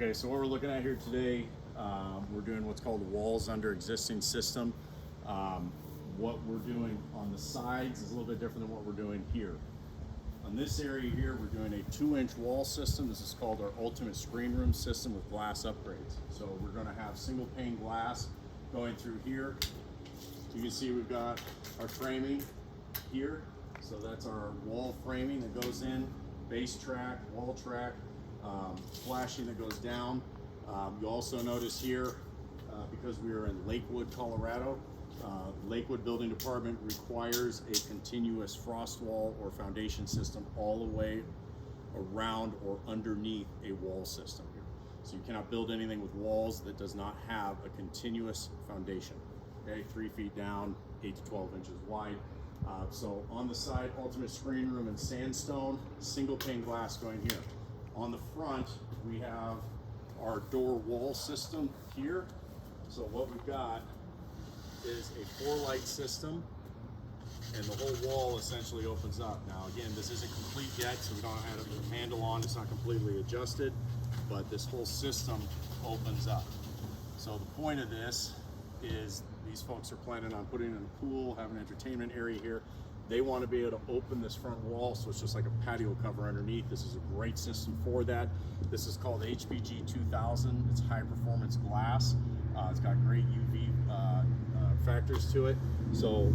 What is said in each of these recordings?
Okay, so what we're looking at here today, we're doing what's called walls under existing system. What we're doing on the sides is a little bit different than what we're doing here. On this area here, we're doing a 2-inch wall system. This is called our Ultimate Screenroom system with glass upgrades. So we're gonna have single pane glass going through here. You can see we've got our framing here. So that's our wall framing that goes in, base track, wall track, flashing that goes down. You also notice here, because we are in Lakewood, Colorado, Lakewood Building Department requires a continuous frost wall or foundation system all the way around or underneath a wall system here. So you cannot build anything with walls that does not have a continuous foundation. Okay, 3 feet down, 8 to 12 inches wide. So on the side, Ultimate Screen Room in sandstone, single pane glass going here. On the front, we have our door wall system here. So what we've got is a 4-light system, and the whole wall essentially opens up. Now again, this isn't complete yet, so we don't have a handle on, it's not completely adjusted, but this whole system opens up. So the point of this is these folks are planning on putting in a pool, have an entertainment area here. They want to be able to open this front wall, so it's just like a patio cover underneath. This is a great system for that. This is called HPG 2000. It's high performance glass. It's got great UV factors to it. So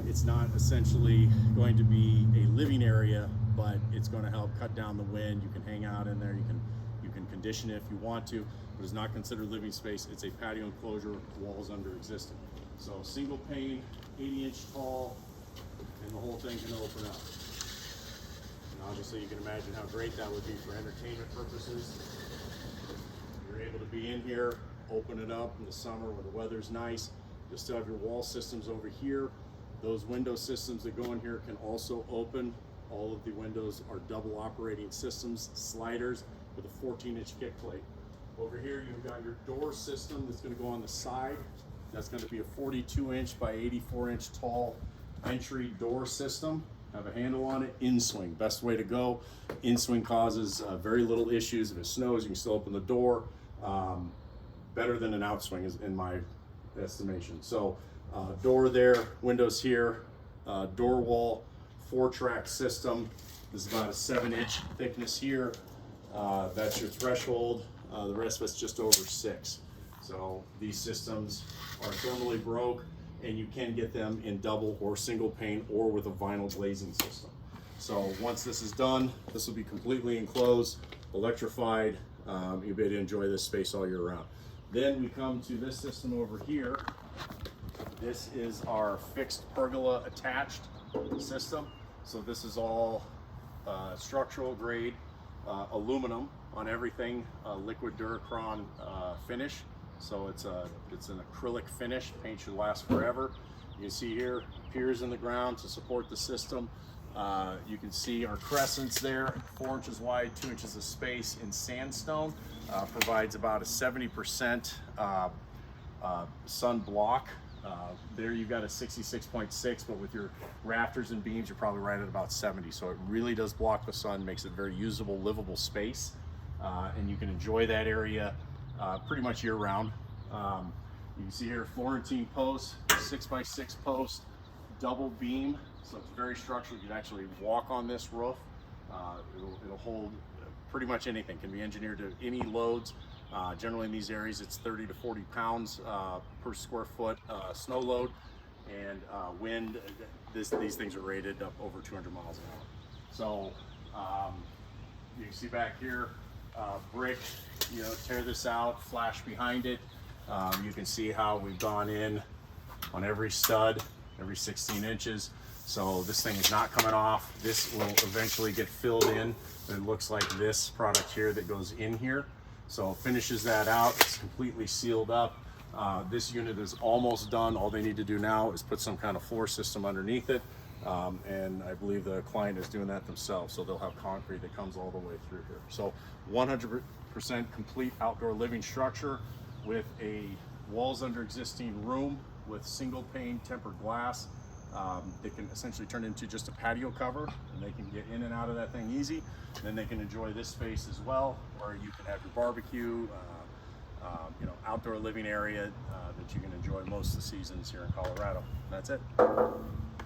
it's not essentially going to be a living area, but it's going to help cut down the wind. You can hang out in there. You can condition it if you want to, but it's not considered living space. It's a patio enclosure, walls under existing. So single pane, 80-inch tall, and the whole thing can open up. And obviously you can imagine how great that would be for entertainment purposes. You're able to be in here, open it up in the summer when the weather's nice. You'll still have your wall systems over here. Those window systems that go in here can also open. All of the windows are double operating systems, sliders with a 14-inch kick plate. Over here you've got your door system that's going to go on the side. That's going to be a 42-inch by 84-inch tall entry door system. Have a handle on it. In swing, best way to go. In swing causes very little issues. If it snows, you can still open the door. Better than an outswing is in my estimation. So door there, windows here, door wall, 4-track system. This is about a 7-inch thickness here. That's your threshold. The rest of it's just over 6. So these systems are thermally broke, and you can get them in double or single pane or with a vinyl glazing system. So once this is done, this will be completely enclosed, electrified. You'll be able to enjoy this space all year round. Then we come to this system over here. This is our fixed pergola attached system. So this is all structural grade aluminum on everything, liquid Duracron finish. So it's an acrylic finish. Paint should last forever. You can see here piers in the ground to support the system. You can see our crescents there, 4 inches wide, 2 inches of space in sandstone. Provides about a 70% sun block. There you've got a 66.6, but with your rafters and beams, you're probably right at about 70. So it really does block the sun, makes it very usable, livable space. And you can enjoy that area pretty much year round. You can see here Florentine post, 6x6 post, double beam. So it's very structural. You can actually walk on this roof. It'll hold pretty much anything. Can be engineered to any loads. Generally in these areas, it's 30 to 40 pounds per square foot snow load, and wind. These things are rated up over 200 miles an hour. So you can see back here, brick. You know, tear this out, flash behind it. You can see how we've gone in on every stud, every 16 inches. So this thing is not coming off. This will eventually get filled in. It looks like this product here that goes in here. So finishes that out. It's completely sealed up. This unit is almost done. All they need to do now is put some kind of floor system underneath it. And I believe the client is doing that themselves. So they'll have concrete that comes all the way through here. So 100% complete outdoor living structure with a walls under existing room with single pane tempered glass, they can essentially turn into just a patio cover, and they can get in and out of that thing easy. And then they can enjoy this space as well, where you can have your barbecue, you know, outdoor living area that you can enjoy most of the seasons here in Colorado. That's it.